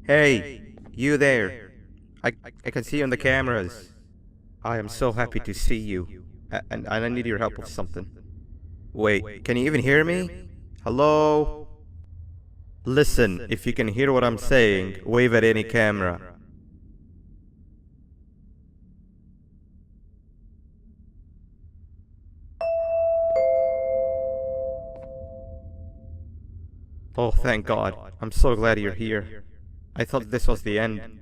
Hey, you there. I can see you on the cameras. I am so happy to see you. And I need your help with something. Wait, can you even hear me? Hello? Listen, if you can hear what I'm saying, wave at any camera. Oh, thank God. I'm so glad you're here. I thought this was the end.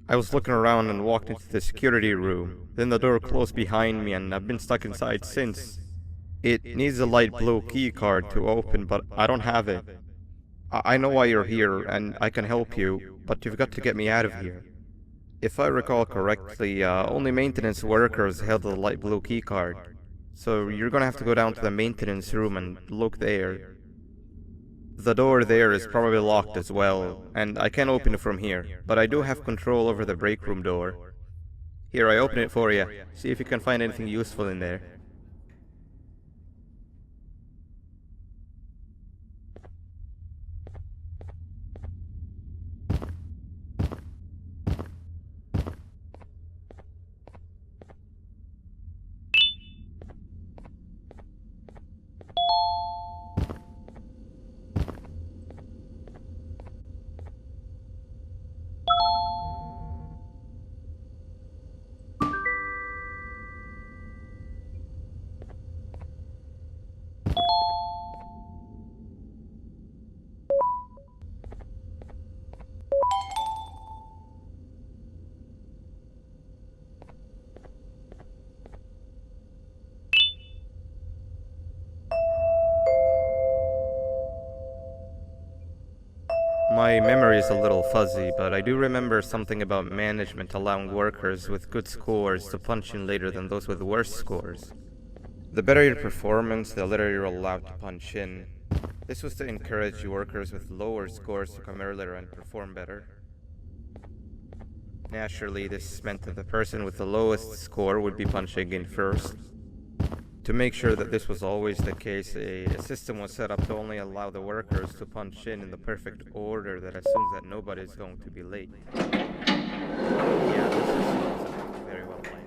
I was looking around and walked into the security room. Then the door closed behind me and I've been stuck inside since. It needs a light blue key card to open, but I don't have it. I know why you're here and I can help you, but you've got to get me out of here. If I recall correctly, only maintenance workers held the light blue key card. So you're gonna have to go down to the maintenance room and look there. The door there is probably locked as well, and I can't open it from here, but I do have control over the break room door. Here, I open it for you. See if you can find anything useful in there. My memory is a little fuzzy, but I do remember something about management allowing workers with good scores to punch in later than those with worse scores. The better your performance, the later you're allowed to punch in. This was to encourage workers with lower scores to come earlier and perform better. Naturally, this meant that the person with the lowest score would be punching in first. To make sure that this was always the case, a system was set up to only allow the workers to punch in the perfect order that assumes that nobody is going to be late. Yeah, this is very well planned.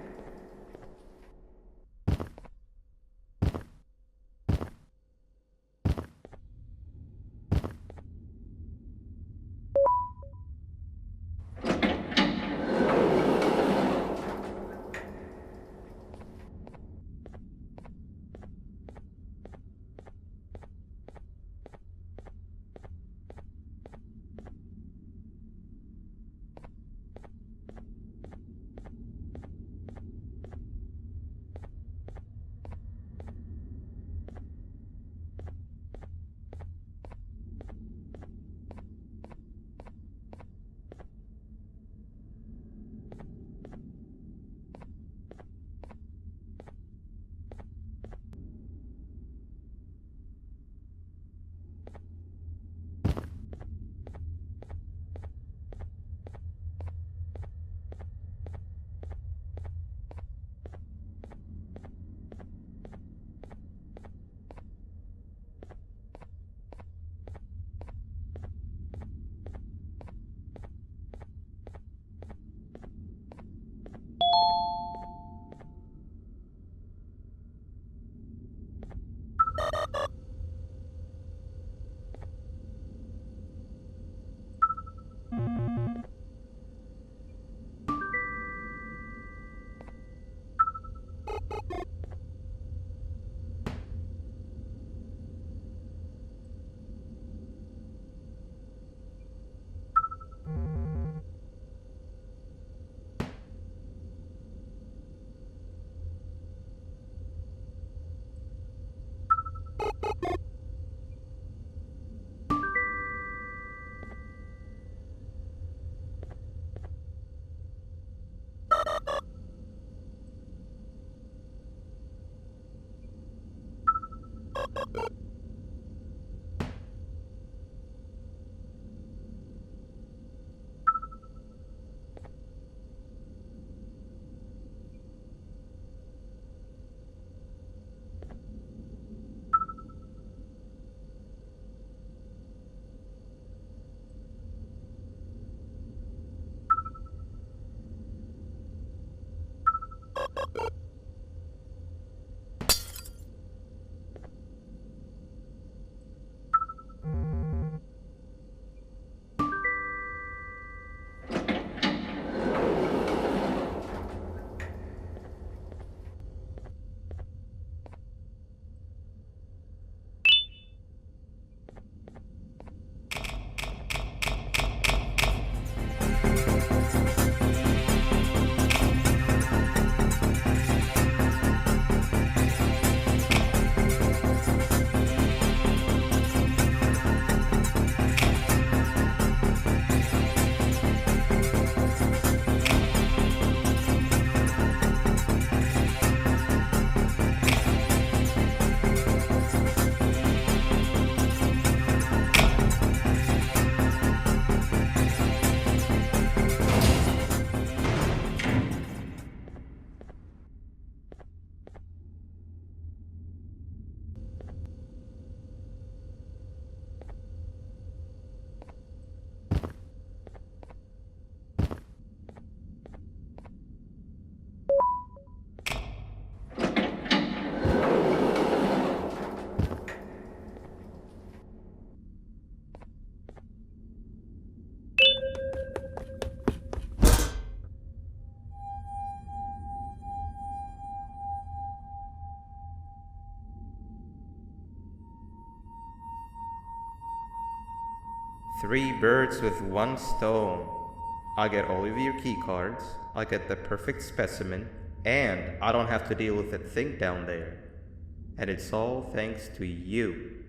Three birds with one stone. I get all of your key cards, I get the perfect specimen, and I don't have to deal with that thing down there. And it's all thanks to you.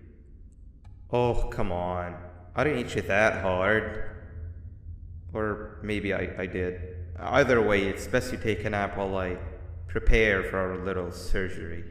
Oh, come on. I didn't hit you that hard. Or maybe I did. Either way, it's best you take a nap while I prepare for our little surgery.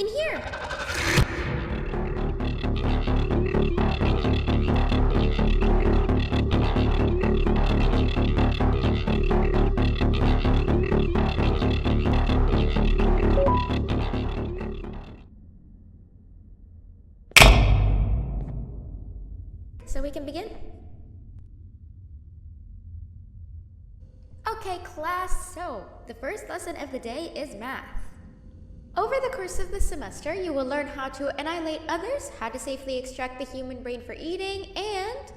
In here! So we can begin? Okay, class, so the first lesson of the day is math. Over the course of the semester, you will learn how to annihilate others, how to safely extract the human brain for eating, and...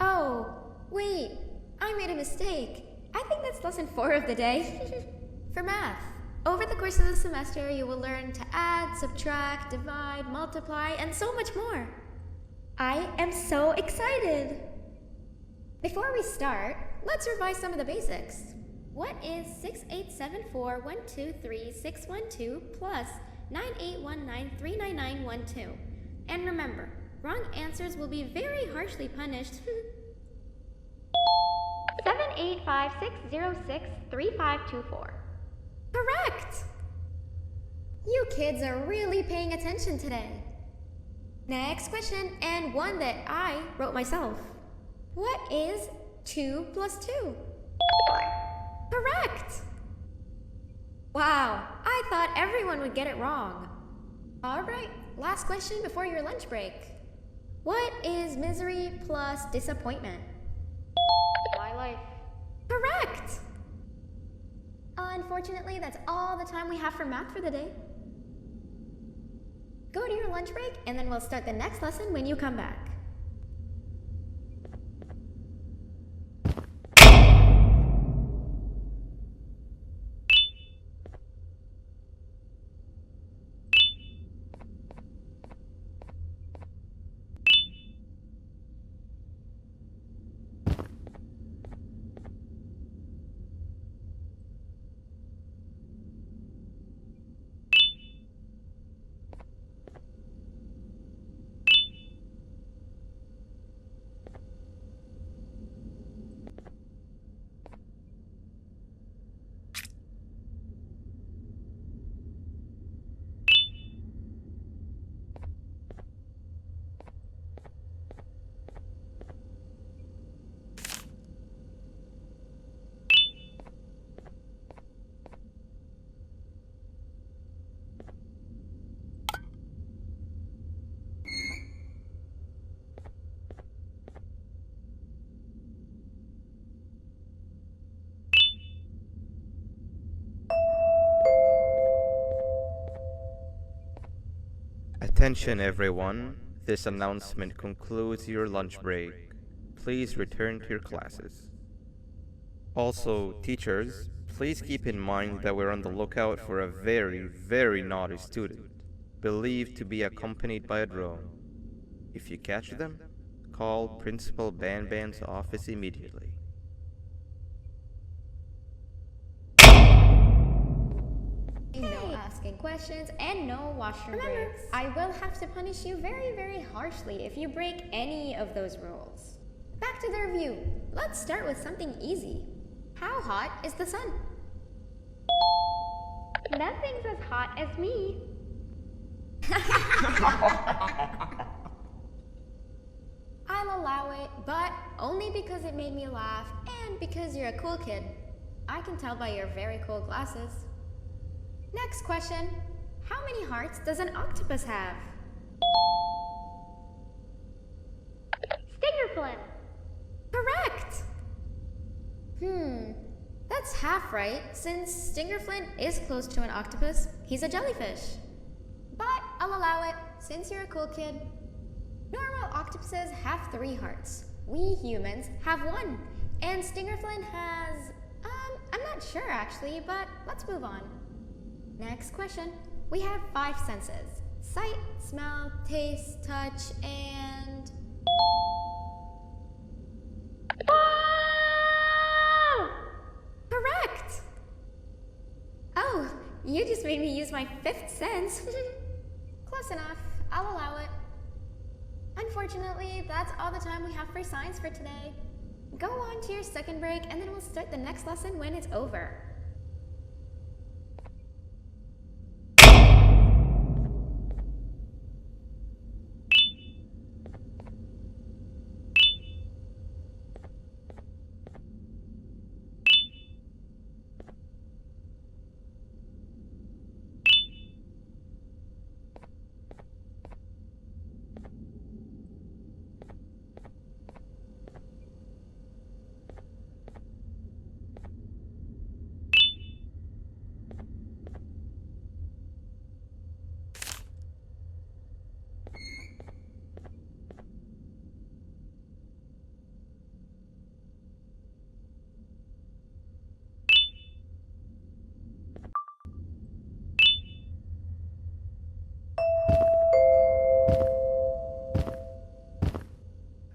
Oh, wait, I made a mistake. I think that's lesson 4 of the day. For math, over the course of the semester, you will learn to add, subtract, divide, multiply, and so much more. I am so excited! Before we start, let's revise some of the basics. What is 6874123612 plus 9819399912? And remember, wrong answers will be very harshly punished. 785-606-3524. Correct! You kids are really paying attention today. Next question, and one that I wrote myself. What is 2 plus 2? 4. Correct! Wow, I thought everyone would get it wrong. Alright, last question before your lunch break. What is misery plus disappointment? My life. Correct! Unfortunately, that's all the time we have for math for the day. Go to your lunch break, and then we'll start the next lesson when you come back. Attention everyone, this announcement concludes your lunch break. Please return to your classes. Also, teachers, please keep in mind that we're on the lookout for a very, very naughty student, believed to be accompanied by a drone. If you catch them, call Principal Banban's office immediately. No asking questions and no washroom breaks. I will have to punish you very, very harshly if you break any of those rules. Back to the review. Let's start with something easy. How hot is the sun? Nothing's as hot as me. I'll allow it, but only because it made me laugh and because you're a cool kid. I can tell by your very cool glasses. Next question. How many hearts does an octopus have? Stingerflint. Correct! That's half right, since Stingerflint is close to an octopus. He's a jellyfish. But I'll allow it, since you're a cool kid. Normal octopuses have 3 hearts. We humans have 1. And Stingerflint has... I'm not sure actually, but let's move on. Next question. We have 5 senses. Sight, smell, taste, touch, and... Correct! Oh, you just made me use my 5th sense. Close enough. I'll allow it. Unfortunately, that's all the time we have for science for today. Go on to your second break, and then we'll start the next lesson when it's over.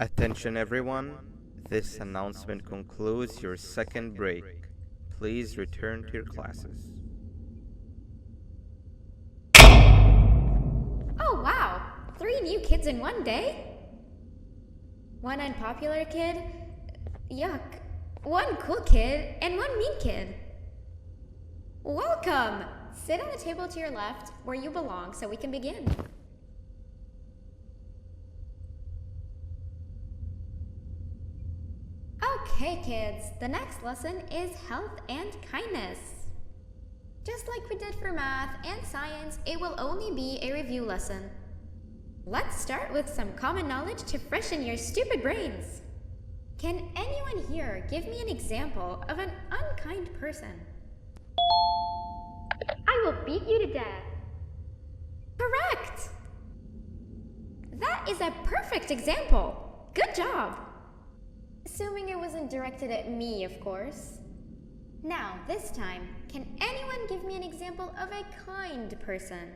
Attention everyone, this announcement concludes your second break. Please return to your classes. Oh wow! 3 new kids in one day? 1 unpopular kid? Yuck. 1 cool kid and 1 mean kid. Welcome! Sit on the table to your left where you belong so we can begin. Okay kids, the next lesson is health and kindness. Just like we did for math and science, it will only be a review lesson. Let's start with some common knowledge to freshen your stupid brains. Can anyone here give me an example of an unkind person? I will beat you to death. Correct! That is a perfect example. Good job. Assuming it wasn't directed at me, of course. Now, this time, can anyone give me an example of a kind person?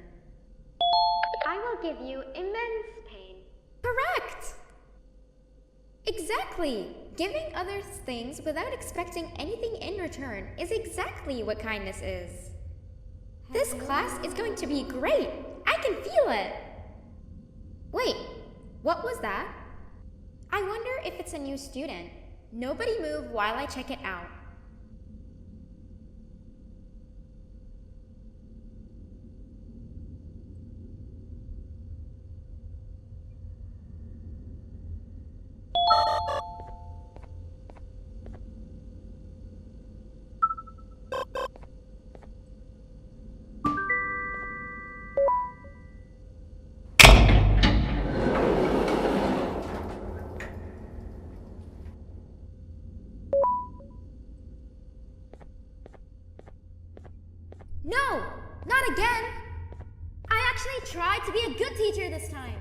I will give you immense pain. Correct! Exactly! Giving others things without expecting anything in return is exactly what kindness is. This class is going to be great! I can feel it! Wait, what was that? I wonder if it's a new student. Nobody move while I check it out. No! Not again! I actually tried to be a good teacher this time.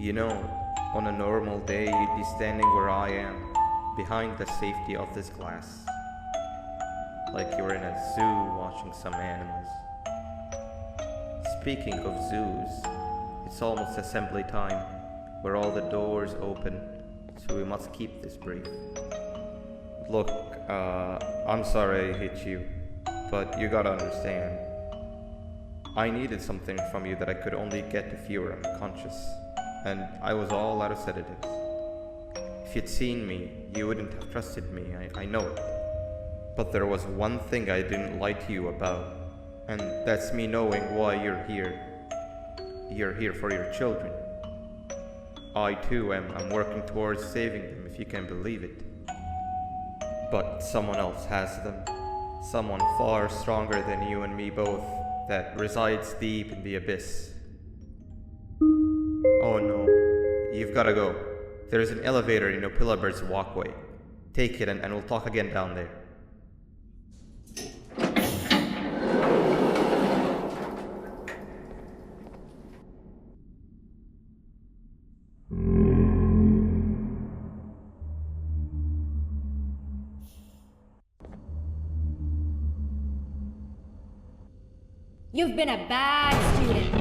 You know, on a normal day you'd be standing where I am, behind the safety of this glass. Like you're in a zoo watching some animals. Speaking of zoos, it's almost assembly time, where all the doors open, so we must keep this brief. Look, I'm sorry I hit you, but you gotta understand. I needed something from you that I could only get if you were unconscious, and I was all out of sedatives. If you'd seen me, you wouldn't have trusted me, I know it. But there was one thing I didn't lie to you about, and that's me knowing why you're here. You're here for your children. I too am working towards saving them, if you can believe it. But someone else has them. Someone far stronger than you and me both, that resides deep in the abyss. Oh no, you've gotta go. There's an elevator in Opillabird's walkway. Take it and we'll talk again down there. You've been a bad student.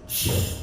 Shh.